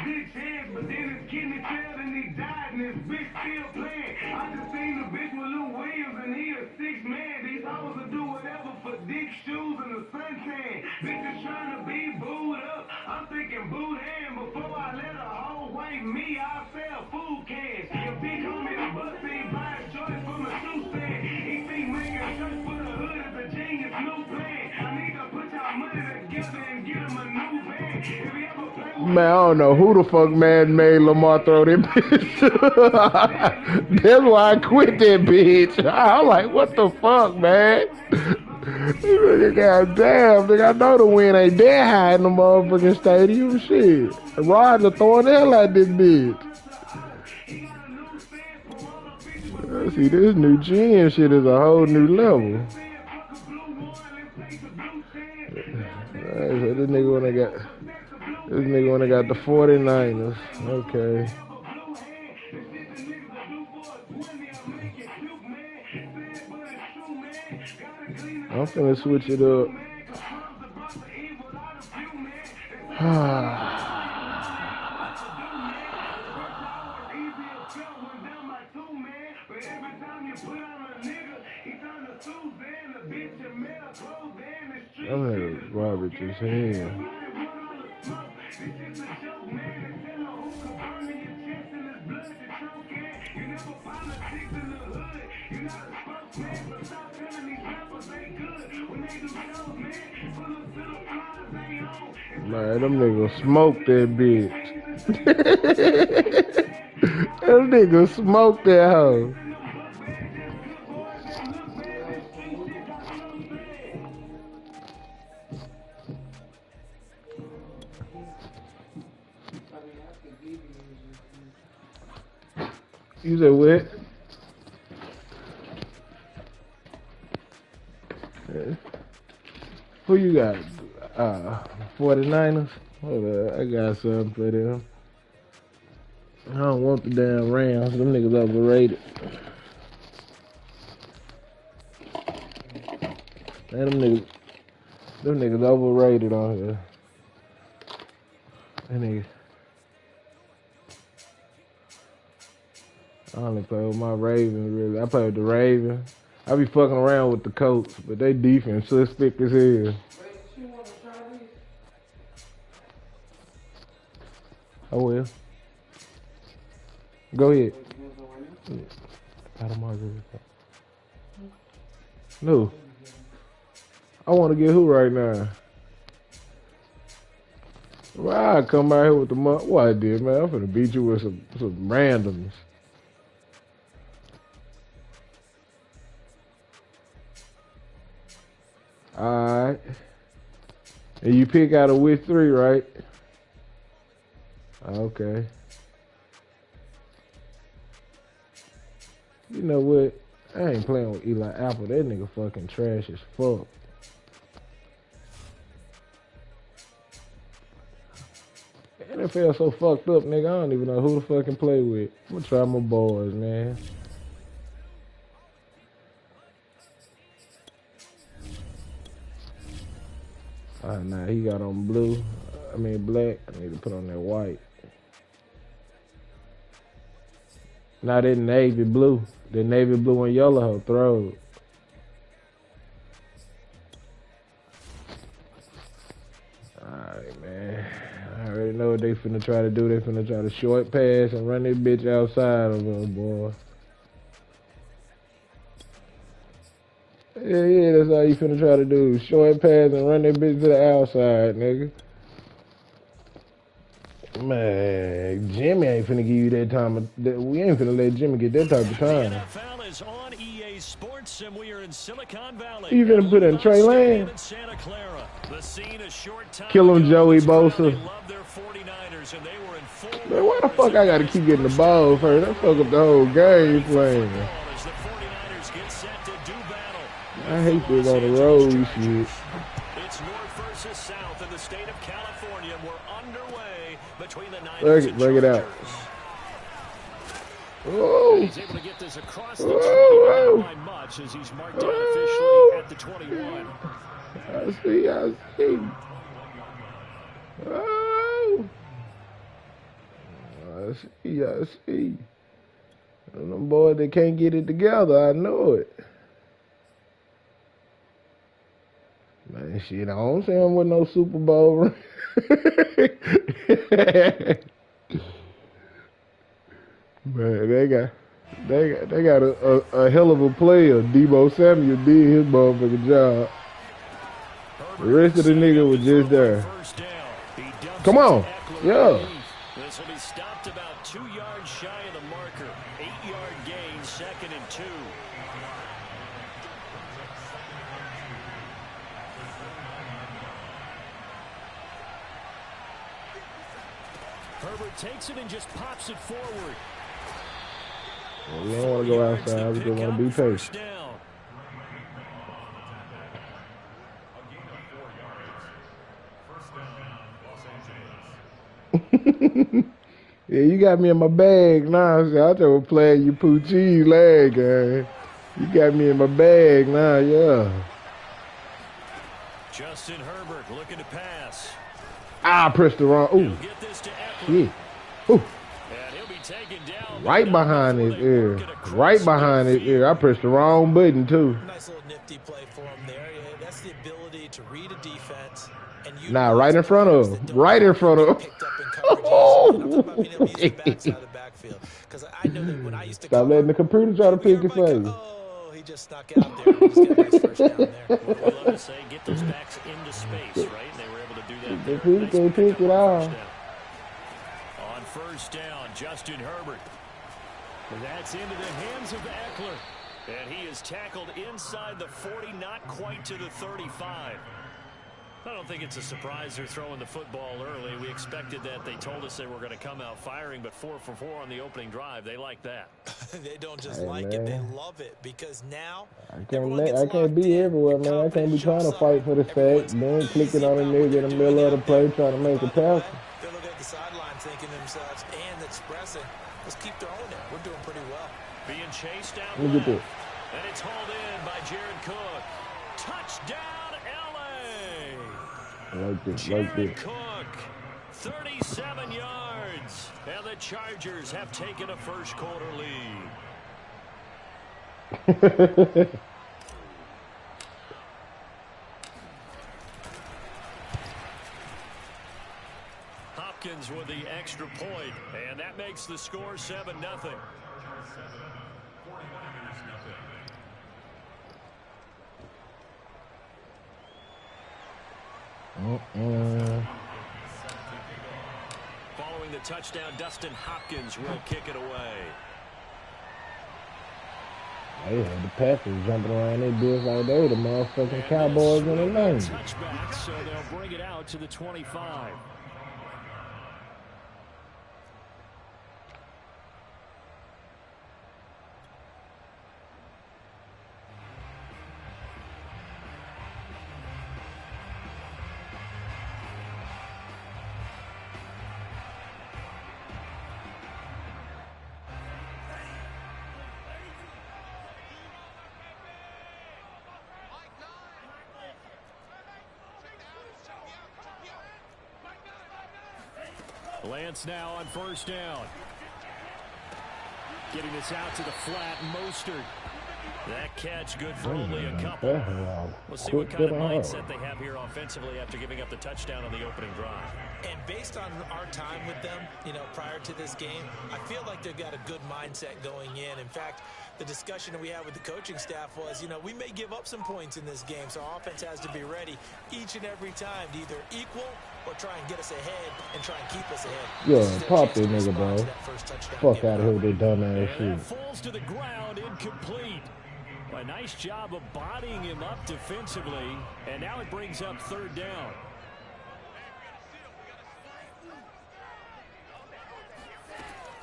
good chance, but then his kidney failed and he died and his bitch still playing. I just seen the bitch with Lou Williams and he a 6-man. These hoes will do whatever for dick, shoes, and the suntan. Bitches trying to be booed up. I'm thinking boot hand before I let a hoe wipe me. I sell food cans. Your big homie the bus ain't buy shorts from a shoe stand. He think making shirts for the hood is a genius new plan. I need to put y'all money together and get him a new van. If he ever play with Man, I don't know who the fuck Madden made Lamar throw that bitch. That's why I quit that bitch. I'm like, what the fuck, man? God damn, nigga, I know the wind ain't that high in the motherfucking stadium. Shit. Rodgers throwing the hell out this bitch. See, this new gen shit is a whole new level. So this nigga when they got the 49ers. Okay. I'm finna switch it up. I'm gonna garbage his hand. Man, them niggas smoked that bitch. Them niggas smoked that hoe. You said what? Who you got? 49ers? Hold up, I got something for them. I don't want the damn Rams. Them niggas overrated. Man, them niggas overrated on here. That nigga. I only play with my Ravens, really. I play with the Ravens. I be fucking around with the Colts, but they defense suspect as hell. I will. Go ahead. No. I want to get who right now? Well, I come out here with the what I did, man. I'm finna beat you with some randoms. Alright. And you pick out a which 3, right? Okay. You know what? I ain't playing with Eli Apple. That nigga fucking trash as fuck. NFL so fucked up, nigga. I don't even know who to fucking play with. I'm gonna try my boys, man. Nah, he got on blue. I mean black. I need to put on that white. Nah, that navy blue. The navy blue and yellow throw. Alright, man. I already know what they finna try to do. They finna try to short pass and run that bitch outside of them, boy. Yeah, that's all you finna try to do. Short pass and run that bitch to the outside, nigga. Man, Jimmy ain't finna give you that time. We ain't finna let Jimmy get that type of time. The NFL is on EA Sports, and we are in Silicon Valley. You finna put in Trey Lance? Kill him, Joey Bosa. Man, why the fuck I gotta keep getting the ball first? I fuck up the whole game playing. I hate this on the road shit. It's north versus south in the state of California. We're underway between the Niners and Break it out. Oh. He's able to get this across the 20 by much as he's marked down officially at the 21. I see. Oh. I see. Them boys that can't get it together, I know it. Man, shit, I don't see him with no Super Bowl ring. Man, they got a hell of a player. Debo Samuel did his motherfucking job. The rest of the nigga was just there. Come on. Yeah. This will be stopped about 2 yards shy of the marker. 8-yard gain, 2nd and 2. Herbert takes it and just pops it forward. Well, we don't want to go outside. We just want to be patient. Yeah, you got me in my bag now. I thought we were playing you poo cheese leg, guy. You got me in my bag now, yeah. Justin Herbert looking to pass. I pressed the wrong. Ooh. Yeah. Ooh. Right behind his ear. Right behind his ear. I pressed the wrong button, too. Nice little nifty play for him there. That's the ability to read a defense. Nah, right in front of him. Right in front of him. Stop letting the computer try to pick your face. Oh, he just snuck out there. He just got a nice first down there. Well, we love to say, get those backs into space, right? And they were able to do that there. They pick it off. On first down, Justin Herbert. That's into the hands of Eckler. And he is tackled inside the 40, not quite to the 35. I don't think it's a surprise they're throwing the football early. We expected that. They told us they were going to come out firing, but 4 for 4 on the opening drive. They like that. They don't just like it, they love it, because now I can't be everywhere, man. I can't be trying to fight for the sack, then clicking on a nigga in the middle of the play trying to make a pass. They're looking at the sideline thinking to themselves and expressing, let's keep throwing it. We're doing pretty well. Being chased out Let me get this. And it's hauled in by Jared Cook. Touchdown, L.A. Like this. Jared Cook, 37 yards. And the Chargers have taken a first quarter lead. Hopkins with the extra point, and that makes the score 7-0. Following the touchdown, Dustin Hopkins will kick it away. They had the Packers jumping around their bills like they were the motherfucking Cowboys in the lane. Touchback, so they'll bring it out to the 25. Lance now on first down. Getting this out to the flat, Mostert. That catch good for only a couple. We'll see what kind of mindset they have here offensively after giving up the touchdown on the opening drive. And based on our time with them, prior to this game, I feel like they've got a good mindset going in. In fact, the discussion that we had with the coaching staff was, we may give up some points in this game, so our offense has to be ready each and every time to either equal or try and get us ahead and try and keep us ahead. Yeah, pop that nigga, bro. Fuck out of here with that dumbass shit. That falls to the ground, incomplete. A nice job of bodying him up defensively, and now it brings up third down.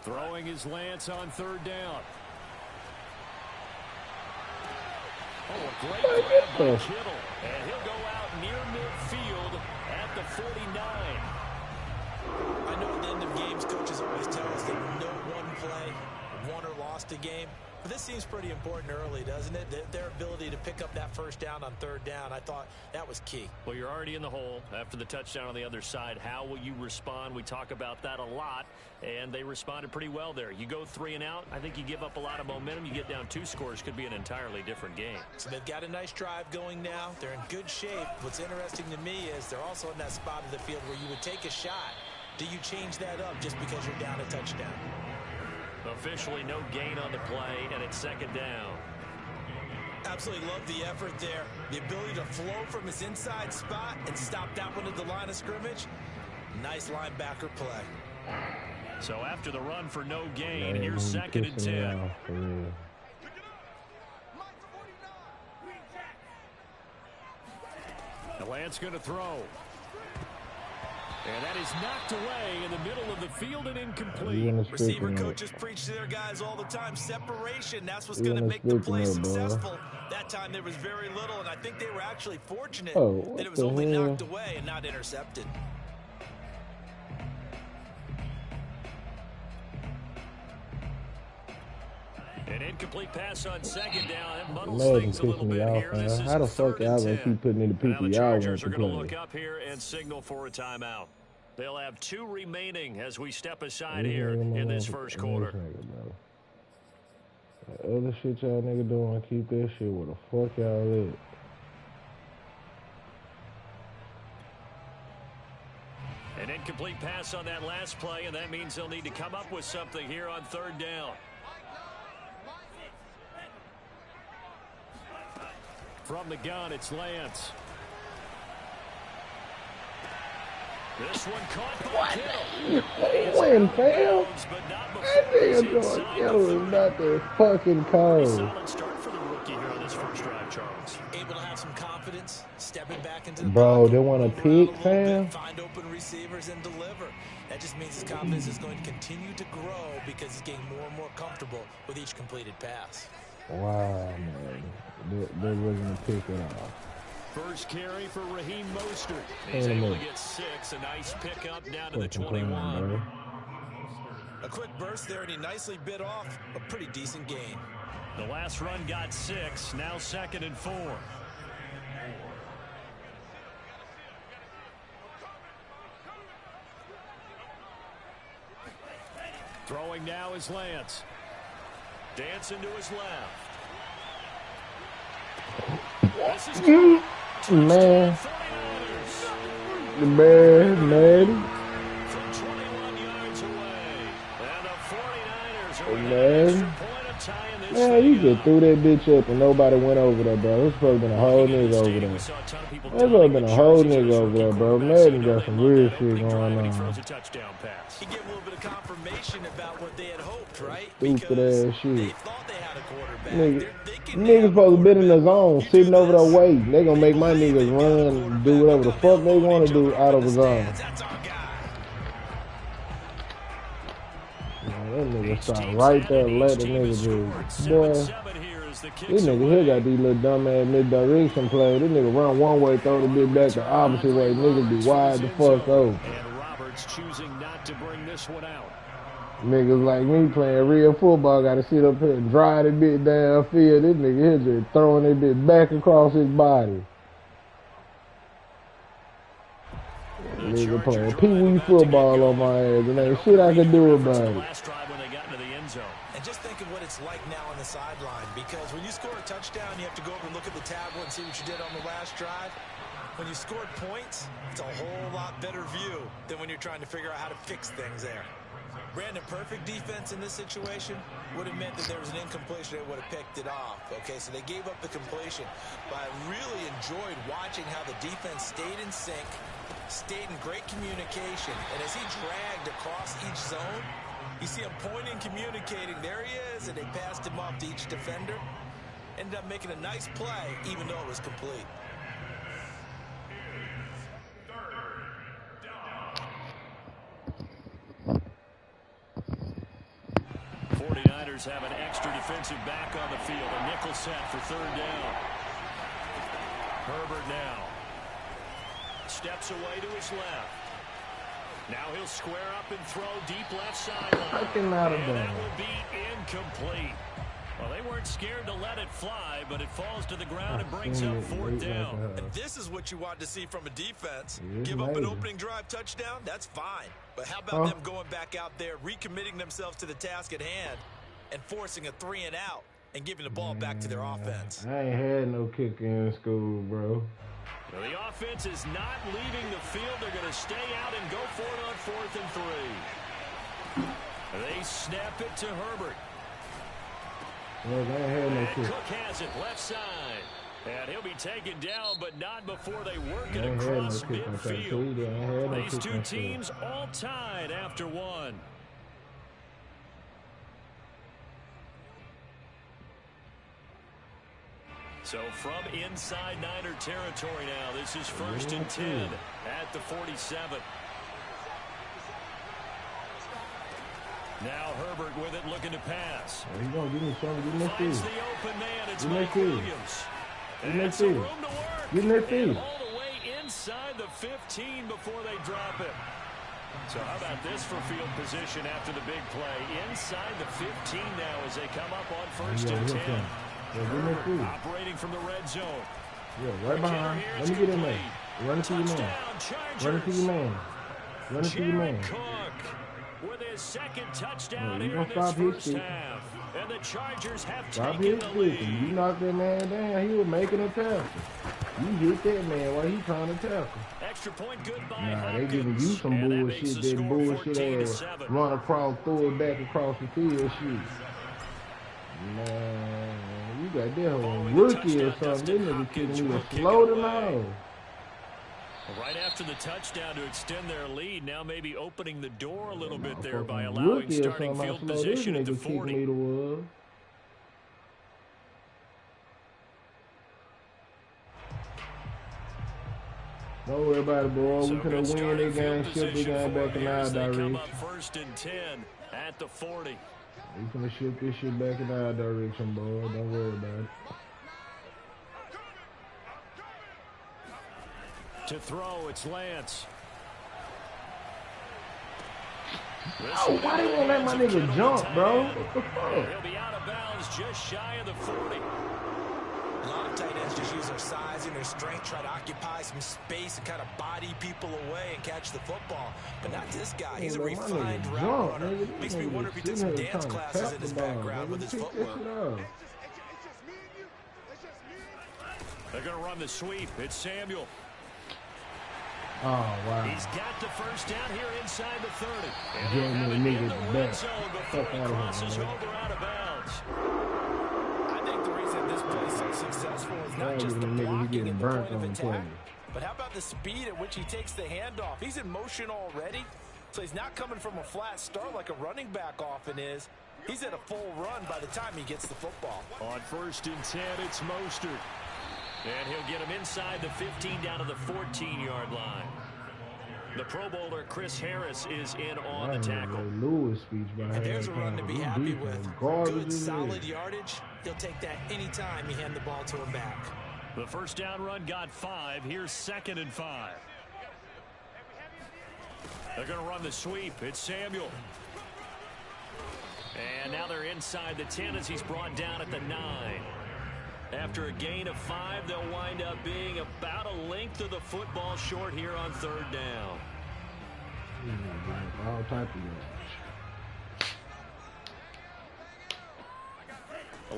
Throwing his Lance on third down. Oh, a great grab by Kittle. And he'll go out near midfield at the 49. I know at the end of games, coaches always tell us that no one play won or lost a game. But this seems pretty important early, doesn't it? Their ability to pick up that first down on third down, I thought that was key. Well, you're already in the hole after the touchdown on the other side. How will you respond? We talk about that a lot, and they responded pretty well there. You go 3 and out, I think you give up a lot of momentum. You get down 2 scores, could be an entirely different game. So they've got a nice drive going now. They're in good shape. What's interesting to me is they're also in that spot of the field where you would take a shot. Do you change that up just because you're down a touchdown? Officially no gain on the play, and it's second down. Absolutely love the effort there. The ability to flow from his inside spot and stop that one at the line of scrimmage. Nice linebacker play. So after the run for no gain, here's second and 10. The Lance going to throw. And that is knocked away in the middle of the field and incomplete. Receiver coaches preach to their guys all the time. Separation, that's what's going to make the play successful. That time there was very little, and I think they were actually fortunate that it was only knocked away and not intercepted. An incomplete pass on second down. It muddles things a little bit here. This is how the fuck y'all gonna keep putting in the people the y'all want Chargers to are going to play? look up here and signal for a timeout. They'll have 2 remaining as we step aside here in this first quarter. That other shit y'all nigga doing, keep that shit where the fuck y'all at. An incomplete pass on that last play, and that means they'll need to come up with something here on third down. From the gun, it's Lance. This one caught by Kittle. When, fam? That nigga doing Kittle is not the fucking code. Solid start for the rookie here on this first drive, Charles. Able to have some confidence, stepping back into the Bro, pocket, they want to pick, fam? find open receivers and deliver. That just means his confidence is going to continue to grow because he's getting more and more comfortable with each completed pass. Wow, man. There wasn't a pick at all. First carry for Raheem Mostert. He's able to get 6. A nice pickup down to the 21. A quick burst there, and he nicely bit off a pretty decent gain. The last run got 6. Now second and 4. Throwing now is Lance. Dancing to his left. This is Man. from 21 yards away. And the 49ers are Man. extra point of tying this Man, you just threw that bitch up and nobody went over there, bro. There's supposed to been a whole nigga over there. There's supposed to been a whole nigga over there, bro. Madden got some weird shit going on. He throws a touchdown pass. He gave a little bit of confirmation about what they had hoped, right? Stupid ass shit. They thought they had a quarterback. Nigga, They're thinking niggas supposed to been in the zone, sitting over there waiting. They gonna make my niggas run, do whatever the fuck they want to do out of the zone. That's our guy. Man, that nigga stop right there, let the nigga do. Boy, this nigga here got these little dumbass mid-direction plays. This nigga run one way, throw the bitch back the opposite way. Niggas be wide the fuck open. And Roberts choosing not to bring this one out. Niggas like me playing real football gotta sit up here and drive that bitch downfield. This nigga here just throwing that bitch back across his body. Nigga playing pee-wee football on my ass, and ain't shit I can do about it. Last drive when they got into the end zone. And just think of what it's like now on the sideline, because when you score a touchdown, you have to go over and look at the tablet and see what you did on the last drive. When you scored points, it's a whole lot better view than when you're trying to figure out how to fix things there. Brandon, perfect defense in this situation would have meant that there was an incompletion. They would have picked it off. Okay, so they gave up the completion. But I really enjoyed watching how the defense stayed in sync, stayed in great communication. And as he dragged across each zone, you see him pointing, communicating. There he is, and they passed him off to each defender. Ended up making a nice play, even though it was complete. 49ers have an extra defensive back on the field. A nickel set for third down. Herbert now steps away to his left. Now he'll square up and throw deep left sideline. Fucking out of and that there. will be incomplete. Well, they weren't scared to let it fly, but it falls to the ground and brings up 4th down. And this is what you want to see from a defense. It's Give up an amazing. opening drive touchdown, that's fine. But how about them going back out there, recommitting themselves to the task at hand, and forcing a 3 and out, and giving the ball back to their offense? I ain't had no kicker in school, bro. Well, the offense is not leaving the field. They're going to stay out and go for it on 4th and 3. They snap it to Herbert. Well, I ain't had no And kicker. Cook has it left side. And he'll be taken down, but not before they work it I ain't had no across kicker. I'm trying to tell midfield. you that. I ain't had no These kicker two in school. teams all tied after 1. So from inside Niner territory now, this is 1st and 10 at the 47. Now Herbert with it, looking to pass. He's going to give me something. Give me that Finds field. the open man. It's Give me Mike that field. Williams. Give me that And some field. room to work. Give me that And field. all the way inside the 15 before they drop it. So how about this for field position after the big play? Inside the 15 now as they come up on 1st and 10. Yeah, give me that field. Operating from the red zone. Yeah, right behind. Let me get in there. Run it to your man. Run it to your man. Run it to your man. Jared Cook with his second touchdown you here gonna in this stop his first kick. half. And the Chargers have Stop taken his the kick. You lead. knocked that man down. He was making a tackle. You hit that man while he trying to tackle. Extra point good by Nah, they Hopkins. giving you some And that makes bullshit. the That score bullshit 14-7. ass run across, throw it back across the field shit. Man, you got that whole Following the rookie or touchdown, something. This Dustin nigga kicking Hopkins me will a kick it slow than away. all. Right after the touchdown to extend their lead, now maybe opening the door a little bit there Motherfucking by allowing rookie or starting something, field how slow this position at the nigga kicked 40. me to was. Don't worry about it, bro. So We good finna win starting this game, field shift this position game for back in here our as they come direction. up 1st and 10 at the 40. We finna shift this shit back in our direction, boy. Don't worry about it. To throw, it's Lance. Oh, why they won't let my nigga jump, bro? What the fuck? He'll be out of bounds just shy of the 40. A lot of tight ends just use their size and their strength, try to occupy some space and kind of body people away and catch the football. But not this guy. He's a Man, my refined nigga route jump, runner. nigga. Makes me This wonder if he nigga took some sitting here dance trying to classes tap in his the ball, background nigga. with his Pick that footwork. shit up. They're going to run the sweep. It's Samuel. Oh, wow. He's got the first down here inside the 30. And Jump they have me, it in nigga, the back. red zone before Fuck he out of here, crosses man. over out of bounds. I think the reason this play is so successful is not Why just would the them niggas blocking getting at the burnt point of on the attack, play? but how about the speed at which he takes the handoff? He's in motion already, so he's not coming from a flat start like a running back often is. He's at a full run by the time he gets the football. On 1st and 10, it's Mostert. And he'll get him inside the 15 down to the 14-yard line. The Pro Bowler Chris Harris is in on the tackle. Lewis speech by And there's a run to be happy with. Good, solid yard. yardage. He'll take that anytime you hand the ball to him back. The first down run got 5. Here's 2nd and 5. They're going to run the sweep. It's Samuel. And now they're inside the 10 as he's brought down at the 9. After a gain of 5, they'll wind up being about a length of the football short here on 3rd down. All type of yards.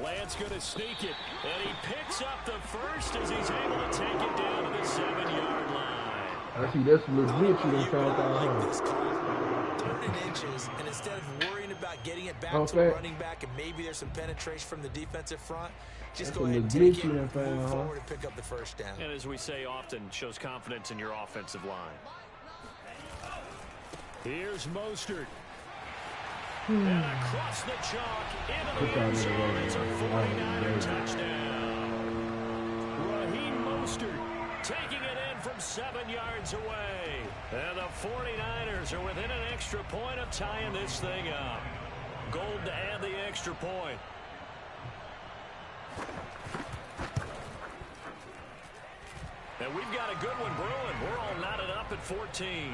Lance going to sneak it, and he picks up the first as he's able to take it down to the 7-yard line. I see that's a little glitch you done found out. Like Huh? this call. 3rd inches, and instead of worrying about getting it back to Okay. the running back and maybe there's some penetration from the defensive front, just That's go a ahead and little take glitch it, you done found, move huh? forward, and pick up the first down. And as we say often, shows confidence in your offensive line. Here's Mostert. And across the chalk into the end zone. It's a 49er touchdown. Raheem Mostert taking it in from 7 yards away. And the 49ers are within an extra point of tying this thing up. Gold to add the extra point. And we've got a good one brewing. We're all knotted up at 14.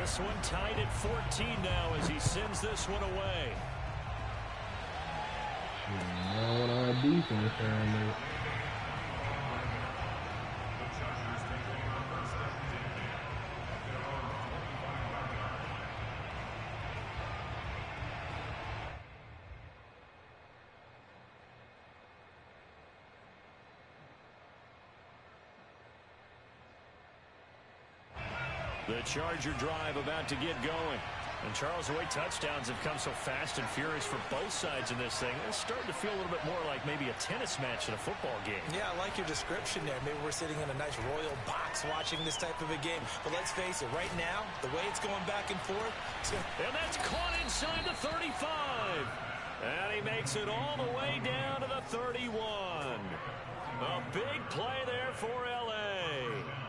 This one tied at 14 now as he sends this one away. Now what our defense trying to The Charger drive about to get going. And Charles, the way touchdowns have come so fast and furious for both sides in this thing, it's starting to feel a little bit more like maybe a tennis match in a football game. Yeah, I like your description there. Maybe we're sitting in a nice royal box watching this type of a game. But let's face it, right now, the way it's going back and forth. And that's caught inside the 35. And he makes it all the way down to the 31. A big play there for L.A.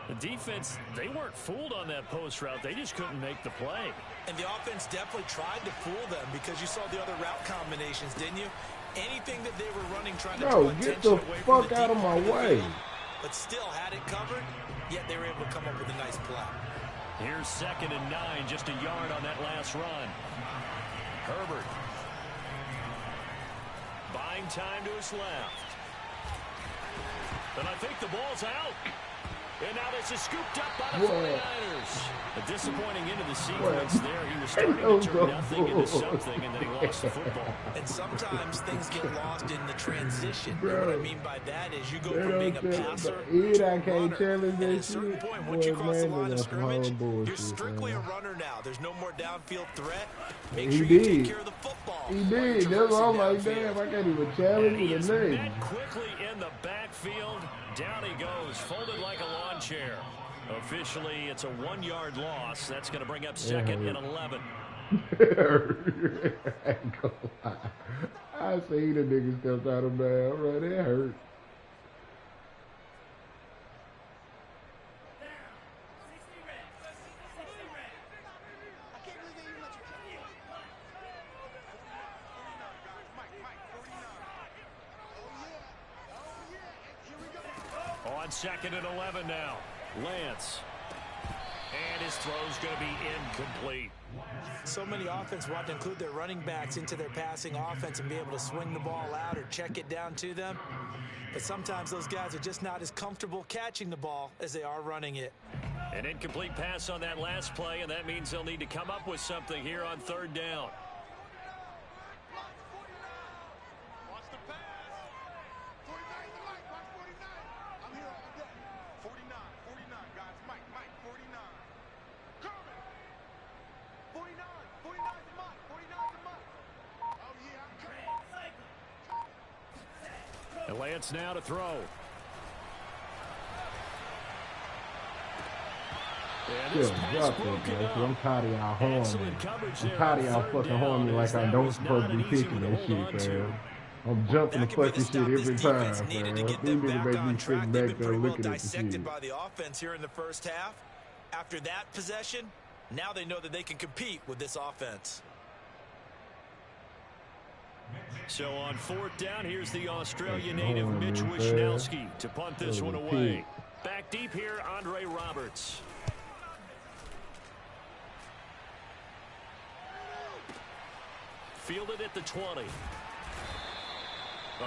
The defense, they weren't fooled on that post route. They just couldn't make the play. And the offense definitely tried to fool them because you saw the other route combinations, didn't you? Anything that they were running trying to draw get attention the away fuck from the out of my way. But still had it covered, yet they were able to come up with a nice play. Here's 2nd and 9, just a yard on that last run. Herbert. Buying time to his left. And I think the ball's out. And now this is scooped up by the 49ers. A disappointing end of the sequence there. He was starting to turn nothing into something, and then he lost the football. And sometimes things get lost in the transition. What I mean by that is you go from being a passer to a runner. And at a certain point, once you cross the line of scrimmage, you're strictly a runner now. There's no more downfield threat. Make sure you take care of the football. He did. That's why I'm like, damn, I can't even challenge with a name. Quickly in the backfield. Down he goes, folded like a lawn chair. Officially, it's a 1-yard loss. That's going to bring up 2nd and 11. I ain't gonna lie. I see the nigga stepped out of bounds. Right, it hurt. On 2nd and 11 now. Lance. And his throw's going to be incomplete. So many offense want to include their running backs into their passing offense and be able to swing the ball out or check it down to them. But sometimes those guys are just not as comfortable catching the ball as they are running it. An incomplete pass on that last play, and that means they'll need to come up with something here on 3rd down. And Lance now to throw. I'm tired of y'all horning. I'm tired of y'all fucking horning me like I don't supposed to be picking that shit, man. I'm jumping the fucking shit every time, man. These niggas make me sit back there looking at the shit. By the offense here in the first half. After that possession, now they know that they can compete with this offense. So on 4th down, here's the Australian native Mitch Wishnowski to punt this one away. Back deep here, Andre Roberts. Fielded at the 20. A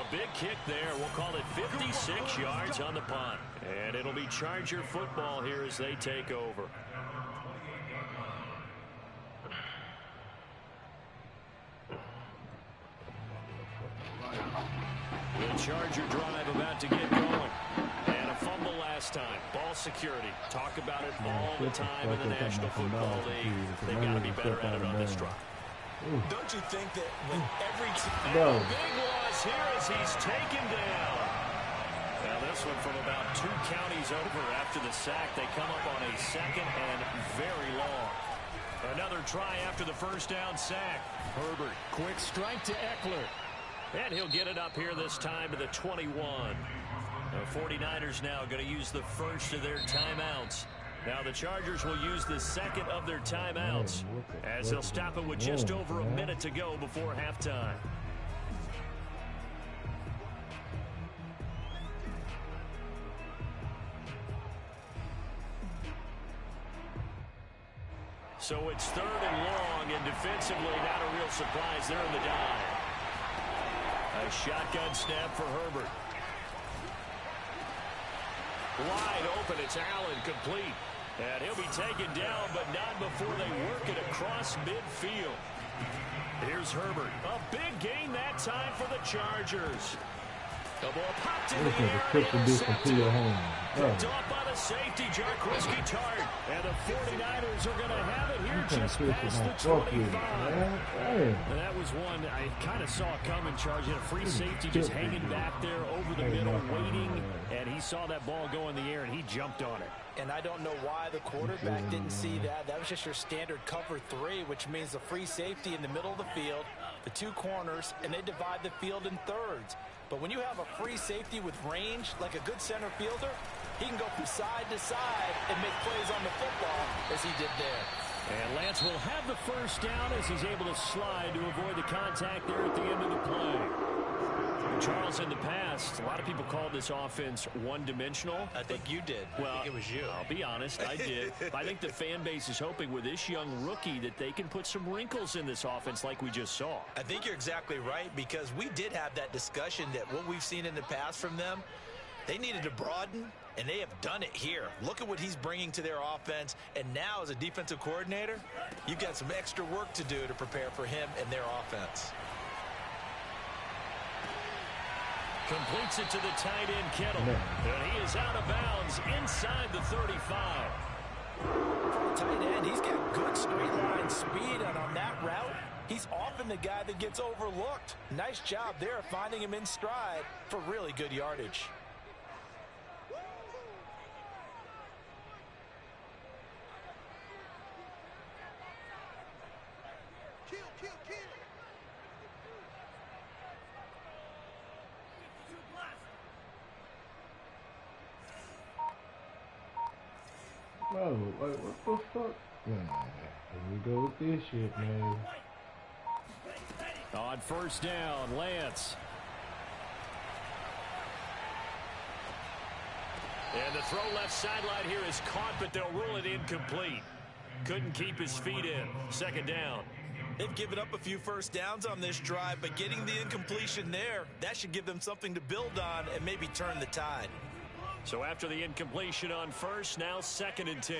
big kick there. We'll call it 56 yards on the punt. And it'll be Charger football here as they take over. The Charger drive about to get going. And a fumble last time. Ball security. Talk about it all the time in the National Football League. They've got to be better at it on this drive. Don't you think that when every team... Big loss here as he's taken down. Now this one from about 2 counties over after the sack. They come up on a 2nd and very long. Another try after the first down sack. Herbert, quick strike to Eckler. And he'll get it up here this time to the 21. The 49ers now going to use the first of their timeouts. Now the Chargers will use the 2nd of their timeouts as they'll stop it with just over a minute to go before halftime. So it's 3rd and long, and defensively not a real surprise there in the dive. A shotgun snap for Herbert. Wide open, it's Allen, complete. And he'll be taken down, but not before they work it across midfield. Here's Herbert. A big gain that time for the Chargers. The ball popped in the air. Picked off by the safety, Jarquiski Tart. And the 49ers are going to have it here just past the 25. And that was one I kind of saw coming, Charge. Had a free safety just hanging back there over the middle, waiting. And he saw that ball go in the air, and he jumped on it. And I don't know why the quarterback didn't see that. That was just your standard cover 3, which means the free safety in the middle of the field, the 2 corners, and they divide the field in thirds. But when you have a free safety with range, like a good center fielder, he can go from side to side and make plays on the football as he did there. And Lance will have the first down as he's able to slide to avoid the contact there at the end of the play. Charles, in the past, a lot of people called this offense one-dimensional. I think you did. Well, I think it was you. I'll be honest, I did. I think the fan base is hoping with this young rookie that they can put some wrinkles in this offense like we just saw. I think you're exactly right, because we did have that discussion that what we've seen in the past from them, they needed to broaden, and they have done it here. Look at what he's bringing to their offense, and now as a defensive coordinator, you've got some extra work to do to prepare for him and their offense. Completes it to the tight end, Kittle. And he is out of bounds inside the 35. For a tight end, he's got good straight line speed, and on that route, he's often the guy that gets overlooked. Nice job there finding him in stride for really good yardage. Bro, like, what the fuck? Man, here we go with this shit, man. On first down, Lance. And the throw left sideline here is caught, but they'll rule it incomplete. Couldn't keep his feet in. 2nd down. They've given up a few first downs on this drive, but getting the incompletion there, that should give them something to build on and maybe turn the tide. So after the incompletion on first, now 2nd and 10.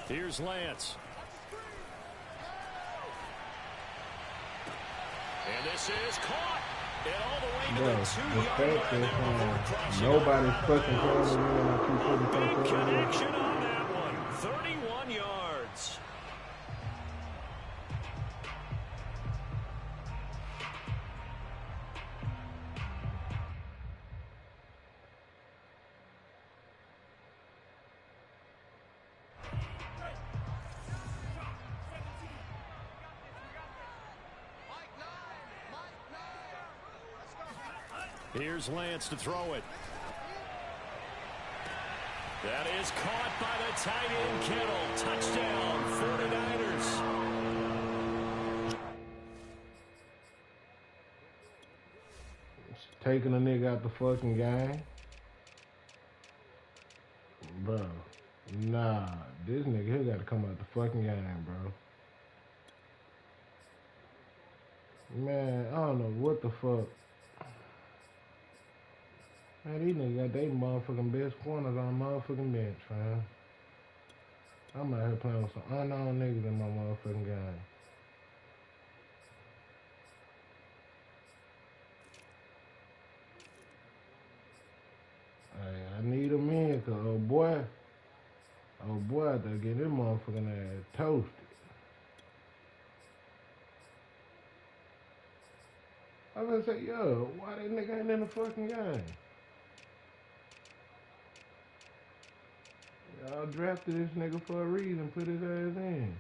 Here's Lance. And this is caught. And all the way to the 2-yard line there before crossing. Nobody's fucking calling me. Big connection on that one. 31 yards. Here's Lance to throw it. That is caught by the tight end, Kittle. Touchdown, 49ers. Taking a nigga out the fucking game. Bro, nah. This nigga here got to come out the fucking game, bro. Man, I don't know what the fuck. Man, these niggas got they motherfucking best corners on the motherfucking bench, fam. I'm out here playing with some unknown niggas in my motherfucking game. Hey, I need them in, cause oh boy, out there getting this motherfucking ass toasted. I was gonna say, yo, why that nigga ain't in the fucking game? Y'all drafted this nigga for a reason, put his ass in.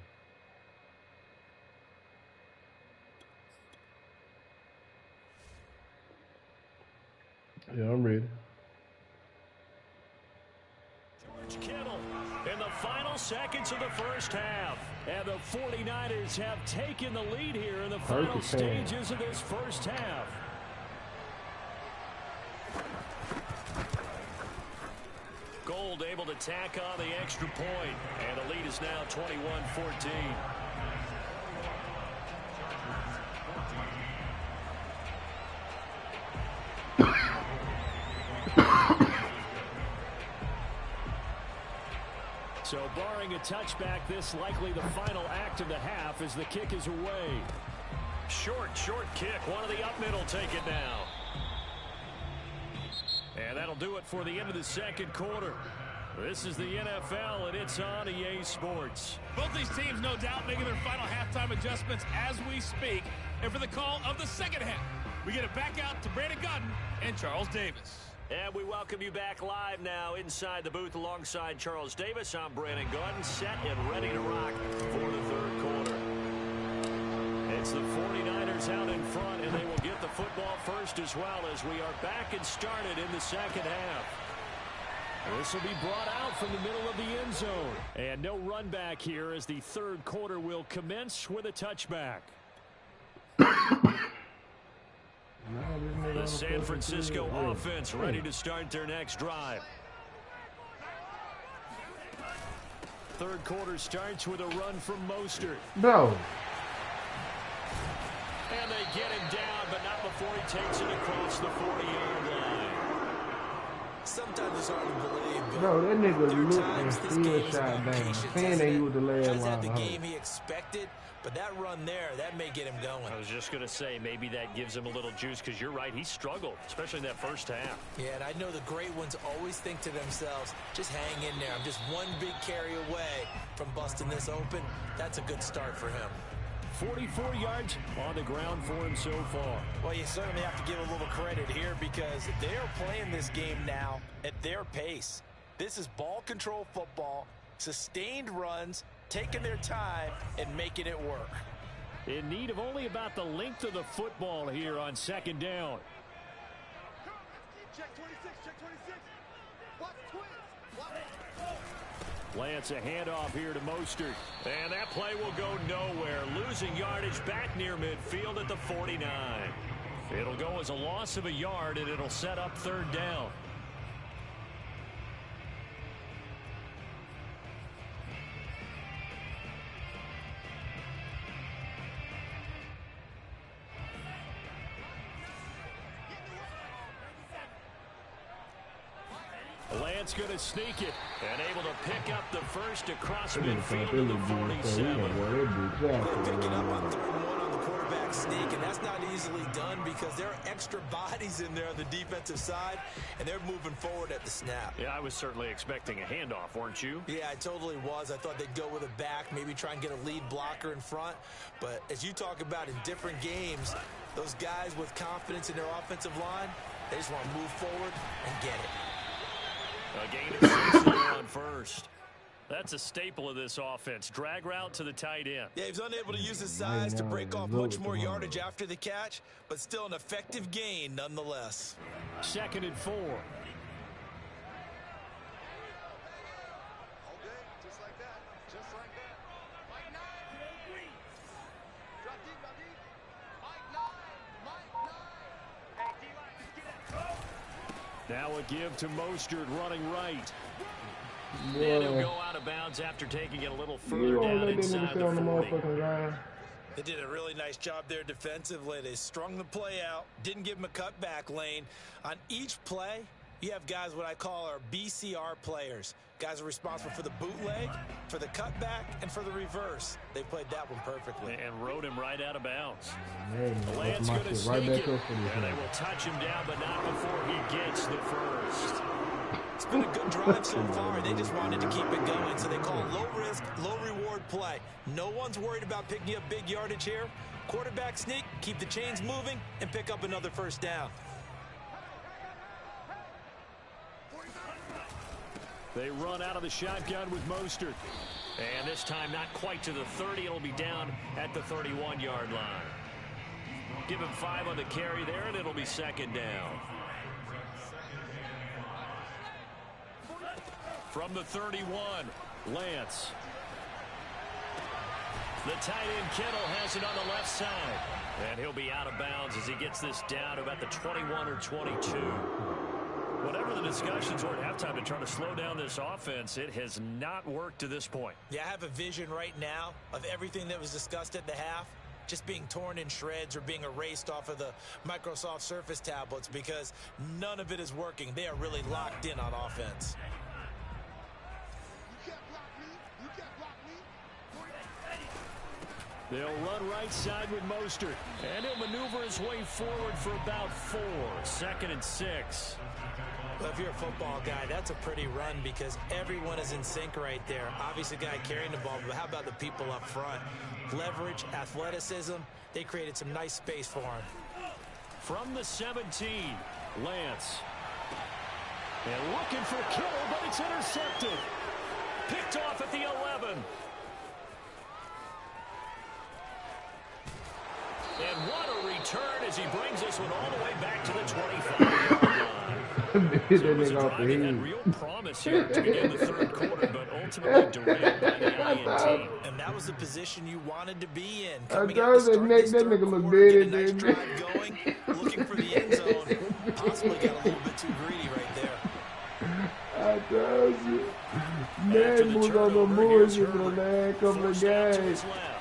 Yeah, I'm ready. George Kittle in the final seconds of the first half. And the 49ers have taken the lead here in the final stages of this first half. Field able to tack on the extra point, and the lead is now 21-14. So barring a touchback, this likely the final act of the half as the kick is away. Short kick. One of the up middle take it now. And that'll do it for the end of the second quarter. This is the NFL, and it's on EA Sports. Both these teams, no doubt, making their final halftime adjustments as we speak. And for the call of the second half, we get it back out to Brandon Godden and Charles Davis. And we welcome you back live now inside the booth alongside Charles Davis. I'm Brandon Godden, set and ready to rock for the third quarter. It's the 49ers out in front, and they will get the football first as well as we are back and started in the second half. This will be brought out from the middle of the end zone. And no run back here as the third quarter will commence with a touchback. The San Francisco offense ready to start their next drive. Third quarter starts with a run from Mostert. No. And they get him down, but not before he takes it across the 40-yard line. Sometimes it's hard to believe, but No, that nigga there are looked times and this still game is shot about down. patience, Saying isn't that it? he was the last Hasn't had the line. game he expected, but that run there, that may get him going. I was just going to say, maybe that gives him a little juice, because you're right, he struggled, especially in that first half. Yeah, and I know the great ones always think to themselves, just hang in there. I'm just one big carry away from busting this open. That's a good start for him. 44 yards on the ground for him so far. Well, you certainly have to give a little credit here because they're playing this game now at their pace. This is ball control football, sustained runs, taking their time, and making it work. In need of only about the length of the football here on second down. Check 26, check 26. Watch twins. Lance, a handoff here to Mostert. And that play will go nowhere. Losing yardage back near midfield at the 49. It'll go as a loss of a yard, and it'll set up third down. Lance going to sneak it and able to pick up the first across midfield to the 47. They're picking up on 3rd and 1 on the quarterback sneak, and that's not easily done because there are extra bodies in there on the defensive side, and they're moving forward at the snap. Yeah, I was certainly expecting a handoff, weren't you? Yeah, I totally was. I thought they'd go with a back, maybe try and get a lead blocker in front. But as you talk about in different games, those guys with confidence in their offensive line, they just want to move forward and get it. A gain of 6 there on first. That's a staple of this offense. Drag route to the tight end. Yeah, he's unable to use his size to break off much more yardage after the catch, but still an effective gain nonetheless. 2nd and 4. Okay, just like that. Just like that. Mike 9. Drop deep, drop deep. Mike 9. Mike 9. Hey, D-line, just get it. Go. Now a give to Mostert running right. Boy, And he'll go out of bounds after taking it a little you further don't down let them inside niggas the stay on the 40. motherfucking line. They did a really nice job there defensively. They strung the play out, didn't give him a cutback lane. On each play, you have guys what I call our BCR players. Guys are responsible for the bootleg, for the cutback, and for the reverse. They played that one perfectly. And rode him right out of bounds. Man, Lance that's my going to shit sneak right back it. up for this And they one. will touch him down, but not before he gets the first. It's been a good drive so far. They just wanted to keep it going, so they call low-risk, low-reward play. No one's worried about picking up big yardage here. Quarterback sneak, keep the chains moving, and pick up another first down. They run out of the shotgun with Mostert. And this time not quite to the 30. It'll be down at the 31-yard line. Give him 5 on the carry there, and it'll be 2nd down. From the 31, Lance. The tight end Kittle has it on the left side. And he'll be out of bounds as he gets this down to about the 21 or 22. Whatever the discussions were at halftime to try to slow down this offense, it has not worked to this point. Yeah, I have a vision right now of everything that was discussed at the half just being torn in shreds or being erased off of the Microsoft Surface tablets because none of it is working. They are really locked in on offense. You can't block me. You can't block me. They'll run right side with Mostert. And he'll maneuver his way forward for about 4. 2nd and 6. Well, if you're a football guy, that's a pretty run because everyone is in sync right there. Obviously, the guy carrying the ball, but how about the people up front? Leverage, athleticism, they created some nice space for him. From the 17, Lance. And looking for Kittle, but it's intercepted. Picked off at the 11. And what a return as he brings this one all the way back to the 25-yard line. So it was a drive that had real promise here to begin the third quarter, but ultimately derailed by the INT. And that was the position you wanted to be in. I Coming told out to start that this nigga third look quarter, dead, get a nice didn't drive going, looking for the end zone. Possibly got a little bit too greedy right there. I told you. After Man the was on the turnover, here's bullshit for the Herbert. last couple of First down to games. his left.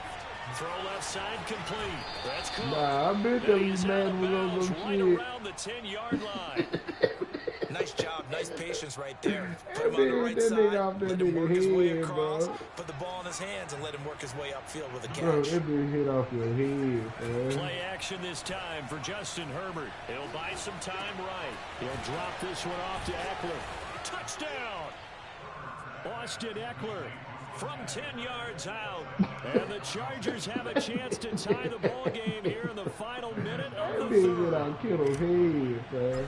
Throw left side complete. That's cool. Nah, I bet that He's out man of was on bounds some right shit. around the 10-yard line. Nice job, nice patience right there. Put That him on the nigga- right that side, nigga off that let him nigga work his way head, across, bro. put the ball in his hands, and let him work his way upfield with a Bro, catch. that bitch hit off your head, man. Play action this time for Justin Herbert. He'll buy some time right. He'll drop this one off to Eckler. Touchdown! Austin Eckler from 10 yards out. And the Chargers have a chance to tie the ball game here in the final minute That of the bitch hit third. off Kittle's head, man.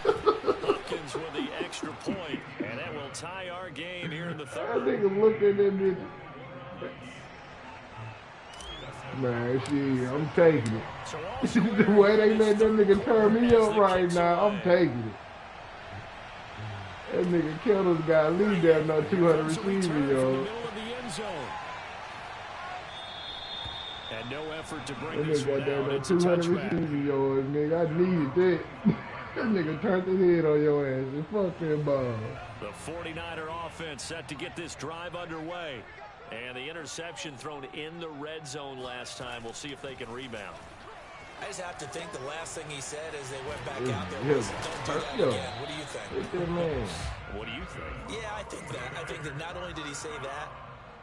Hopkins with the extra point, and that will tie our game here in the That third. nigga looked at that bitch. Man, shit, I'm taking it. So also The way they let that nigga turn me up right now, I'm taking it. That nigga Kittle's got at least down no 200 Comes a return receiving from the yards. middle of the end zone. And no effort to That bring this nigga one got down out. no It's a 200 touchback. receiving yards, nigga. I needed that. That nigga turned his head on your ass and fuck that ball. The 49er offense set to get this drive underway. And the interception thrown in the red zone last time. We'll see if they can rebound. I just have to think the last thing he said as they went back Yeah, out there yeah. was, don't do that Yeah. again. What do you think? Hit that man. What do you think? Yeah, I think that. I think that not only did he say that,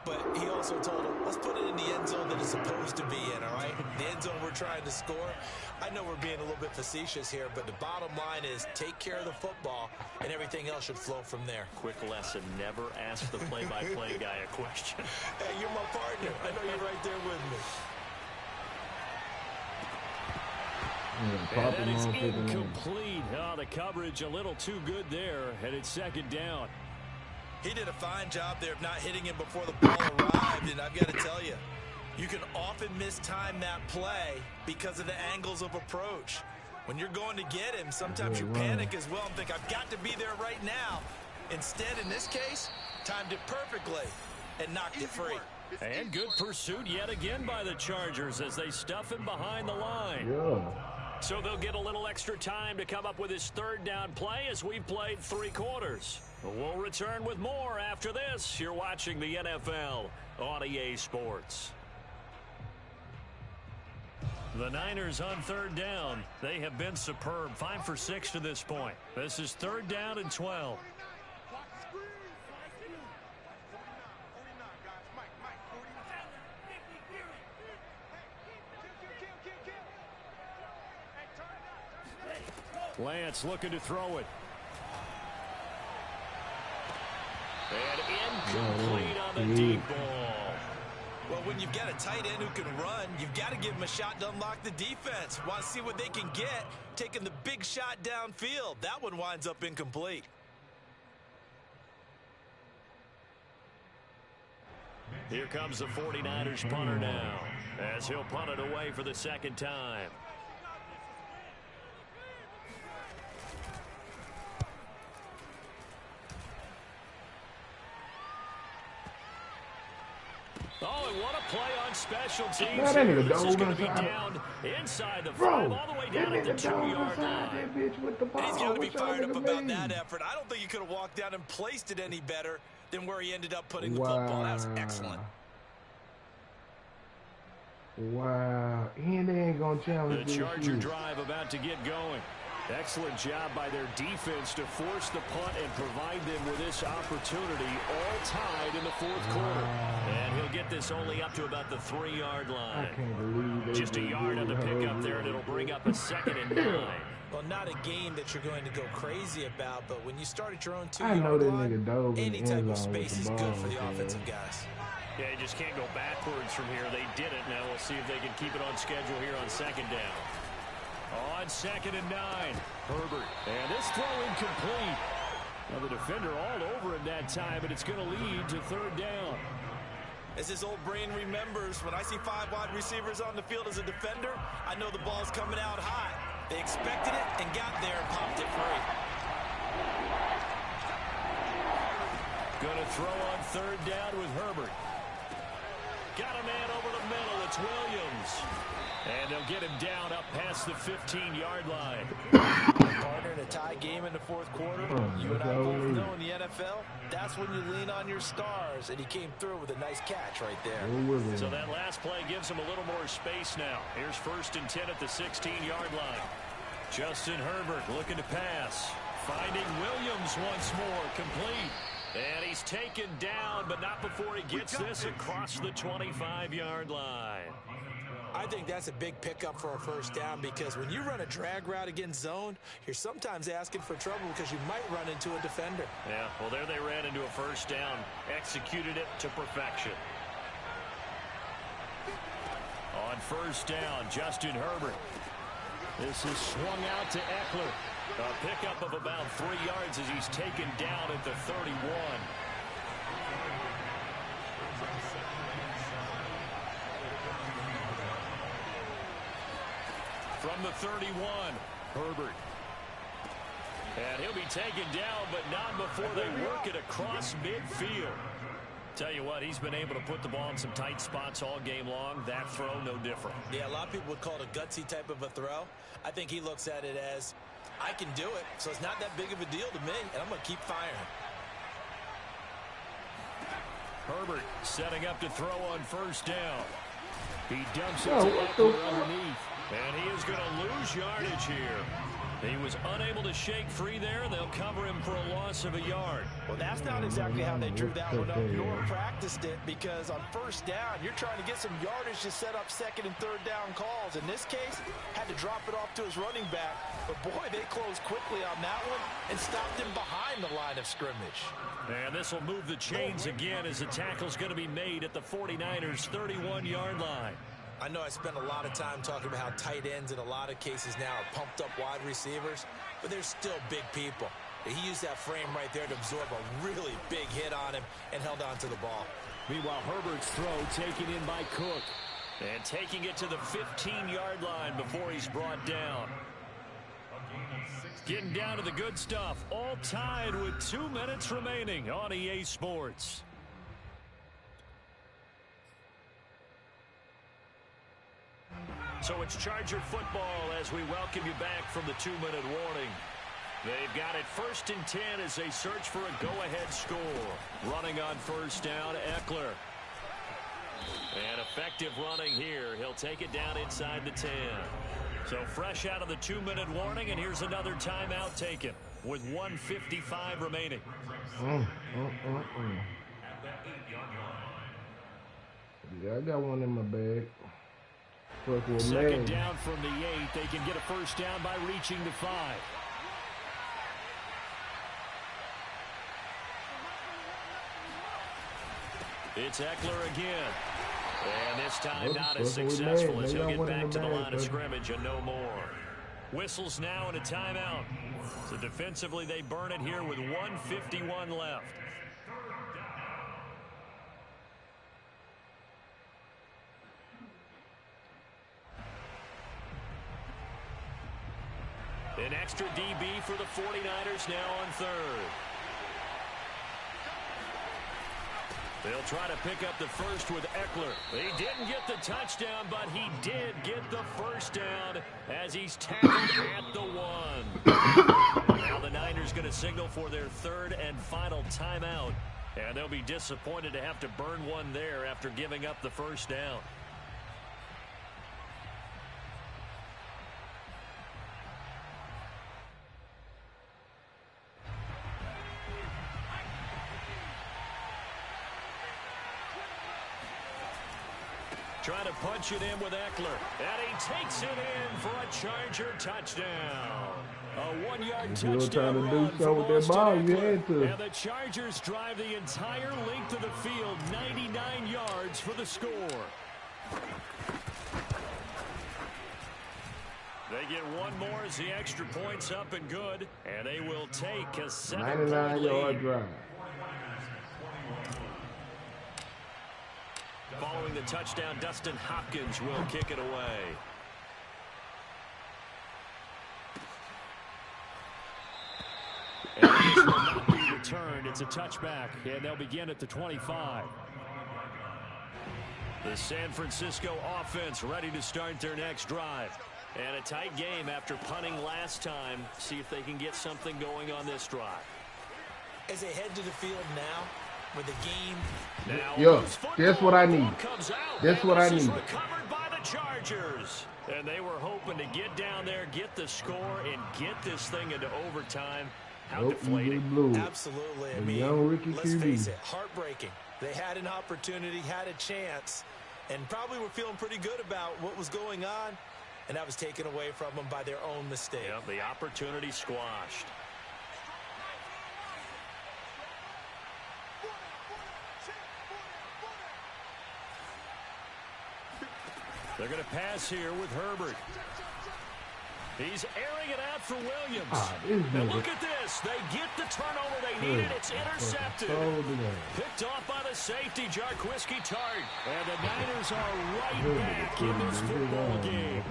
but he also told him, let's put it in the end zone that it's supposed to be in, all right? The end zone we're trying to score. I know we're being a little bit facetious here, but the bottom line is take care of the football, and everything else should flow from there. Quick lesson, never ask the play-by-play guy a question. Hey, you're my partner. I know you're right there with me. Yeah, And pop that him is on to the line. incomplete. Oh, the coverage a little too good there, and it's 2nd down. He did a fine job there of not hitting him before the ball arrived, and I've got to tell you, you can often mistime that play because of the angles of approach. When you're going to get him, sometimes you panic as well and think, I've got to be there right now. Instead, in this case, timed it perfectly and knocked it free. And good pursuit yet again by the Chargers as they stuff him behind the line. Yeah. So they'll get a little extra time to come up with his 3rd down play as we've played 3 quarters. We'll return with more after this. You're watching the NFL on EA Sports. The Niners on 3rd down. They have been superb. 5 for 6 to this point. This is 3rd down and 12. Block the screen. 49, guys. Mike, 49. Kill. Hey, turn it up. Lance looking to throw it. And incomplete on the deep ball. Well, when you've got a tight end who can run, you've got to give him a shot to unlock the defense. Want to see what they can get, taking the big shot downfield. That one winds up incomplete. Here comes the 49ers punter now, as he'll punt it away for the 2nd time. Oh, and what a play on special teams. Man, that nigga This is dove going to be inside. down inside the 5, Bro, all the way that down at the nigga dove 2-yard inside line. that bitch with the ball. He's got to be What y'all fired up nigga about mean? that effort. I don't think he could have walked down and placed it any better than where he ended up putting the football. That was excellent. Wow. And they ain't going to challenge The this Charger shit. drive about to get going. Excellent job by their defense to force the punt and provide them with this opportunity, all tied in the 4th quarter. And he'll get this only up to about the 3-yard I line. can't believe they Just a yard on the pickup there, and it'll bring up a 2nd and 9. Well, not a game that you're going to go crazy about, but when you start at your own I know 2-yard that line, nigga dove in any the type end of zone with space the is ball, good for the man. offensive guys. Yeah, you just can't go backwards from here. They did it. Now we'll see if they can keep it on schedule here on 2nd down. On 2nd and 9, Herbert. And this throw incomplete. Now the defender all over him that time, but it's going to lead to 3rd down. As his old brain remembers, when I see 5 wide receivers on the field as a defender, I know the ball's coming out high. They expected it and got there and popped it free. Going to throw on 3rd down with Herbert. Got a man over the middle. It's Williams. And they'll get him down up past the 15-yard line. Partner in a tie game in the 4th quarter. You and I both know in the NFL, that's when you lean on your stars. And he came through with a nice catch right there. So that last play gives him a little more space now. Here's 1st and 10 at the 16-yard line. Justin Herbert looking to pass. Finding Williams once more. Complete. And he's taken down, but not before he gets this across the 25-yard line. I think that's a big pickup for a 1st down because when you run a drag route against zone, you're sometimes asking for trouble because you might run into a defender. Yeah, well, there they ran into a 1st down. Executed it to perfection. On 1st down, Justin Herbert. This is swung out to Eckler. A pickup of about 3 yards as he's taken down at the 31. From the 31, Herbert. And he'll be taken down, but not before they work it across midfield. Tell you what, he's been able to put the ball in some tight spots all game long. That throw, no different. Yeah, a lot of people would call it a gutsy type of a throw. I think he looks at it as, I can do it, so it's not that big of a deal to me, and I'm going to keep firing. Herbert setting up to throw on 1st down. He dumps it to Eckler underneath. And he is going to lose yardage here. He was unable to shake free there. They'll cover him for a loss of a yard. Well, that's not exactly how they drew that one up, nor practiced it, because on 1st down, you're trying to get some yardage to set up 2nd and 3rd down calls. In this case, had to drop it off to his running back. But, boy, they closed quickly on that one and stopped him behind the line of scrimmage. And this will move the chains again as the tackle's going to be made at the 49ers' 31-yard line. I know I spent a lot of time talking about how tight ends in a lot of cases now are pumped up wide receivers, but they're still big people. He used that frame right there to absorb a really big hit on him and held on to the ball. Meanwhile, Herbert's throw taken in by Cook. And taking it to the 15-yard line before he's brought down. Getting down to the good stuff. All tied with 2 minutes remaining on EA Sports. So it's Charger football as we welcome you back from the 2-minute warning. They've got it 1st and 10 as they search for a go-ahead score. Running on 1st down, Eckler. And effective running here. He'll take it down inside the 10. So fresh out of the 2-minute warning, and here's another timeout taken with 1:55 remaining. Yeah, I got one in my bag. Second down from the 8. They can get a 1st down by reaching the 5. It's Eckler again. And this time not as successful as he'll get back to the line of scrimmage and no more. Whistles now and a timeout. So defensively they burn it here with 1:51 left. An extra DB for the 49ers now on 3rd. They'll try to pick up the first with Eckler. He didn't get the touchdown, but he did get the first down as he's tackled at the 1. Now the Niners going to signal for their third and final timeout, and they'll be disappointed to have to burn one there after giving up the first down. Trying to punch it in with Eckler. And he takes it in for a Charger touchdown. A 1-yard touchdown run from Austin Eckler. And the Chargers drive the entire length of the field, 99 yards for the score. They get one more as the extra point's up and good. And they will take a 7-point 99-yard drive. Following the touchdown, Dustin Hopkins will kick it away. And this will not be returned. It's a touchback, and they'll begin at the 25. The San Francisco offense ready to start their next drive. And a tight game after punting last time. See if they can get something going on this drive. As they head to the field now, with the game. Now, yo, that's what I need. That's what I need. Recovered by the Chargers. And they were hoping to get down there, get the score, and get this thing into overtime. How deflating. Absolutely. I mean, let's face it, heartbreaking. They had an opportunity, had a chance, and probably were feeling pretty good about what was going on, and that was taken away from them by their own mistake. Yep, the opportunity squashed. They're going to pass here with Herbert. He's airing it out for Williams. And look at this. They get the turnover they needed. It's intercepted. Picked off by the safety, Jarquiski Tart. And the Niners are right back in this football game.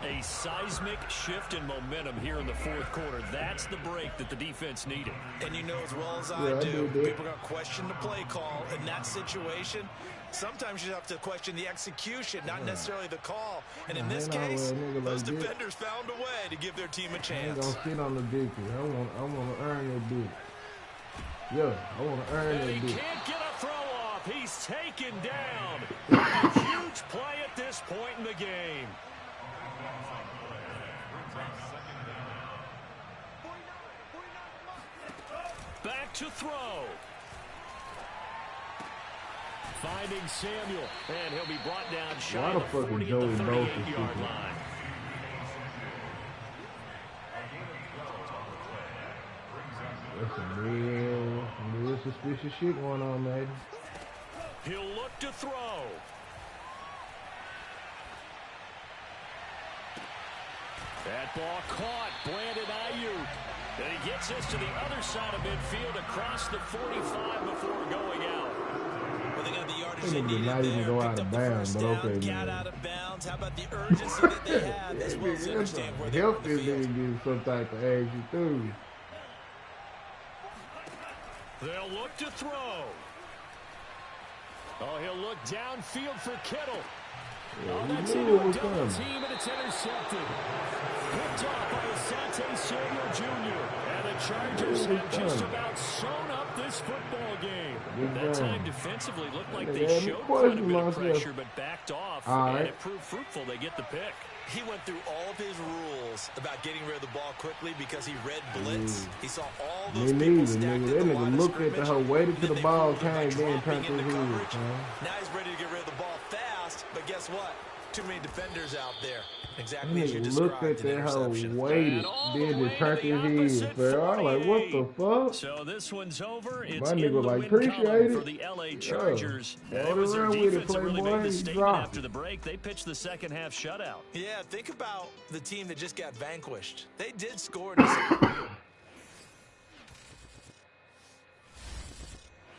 A seismic shift in momentum here in the fourth quarter. That's the break that the defense needed. And you know as well as I do, people are going to question the play call in that situation. Sometimes you have to question the execution, not necessarily the call. And in this case, those defenders found a way to give their team a chance. I ain't gonna sit on the victory. I want to earn that bit. Yeah, I want to earn that bit. He can't get a throw off. He's taken down. A huge play at this point in the game. Back to throw. Finding Samuel, and he'll be brought down shy of the 40 at the 38-yard line. That's some real suspicious shit going on, man. He'll look to throw. That ball caught. Brandon Ayuk. And he gets this to the other side of midfield across the 45 before going out. Well, they got the yardage they needed not even go out of bounds, but okay. Got out of bounds. How about the urgency that they have as well as understand where they're on the field? Get some type of action too. They'll look to throw. Oh, he'll look downfield for Kittle. Yeah, oh, that's into a double team, and it's intercepted. Picked off by Asante Samuel Jr. And the Chargers have just about sewn up this football game. That time defensively looked like they showed quite a bit of pressure, but backed off, and it proved fruitful. They get the pick. He went through all of his rules about getting rid of the ball quickly because he read blitz. He saw all those people stacked at the line of scrimmage. That nigga looked at the whole, waited till the ball came, then turned to his head. Now he's ready to get rid of the ball fast, but guess what? Too many defenders out there. Exactly as you described. Looked at that whole, waited, then just turned to his head. I'm like, what the fuck? So this one's over. It's my nigga like, appreciate it for the LA Chargers. Yeah. It was their defense that really made the statement after the break. They pitched the second half shutout. Yeah, think about the team that just got vanquished. They did score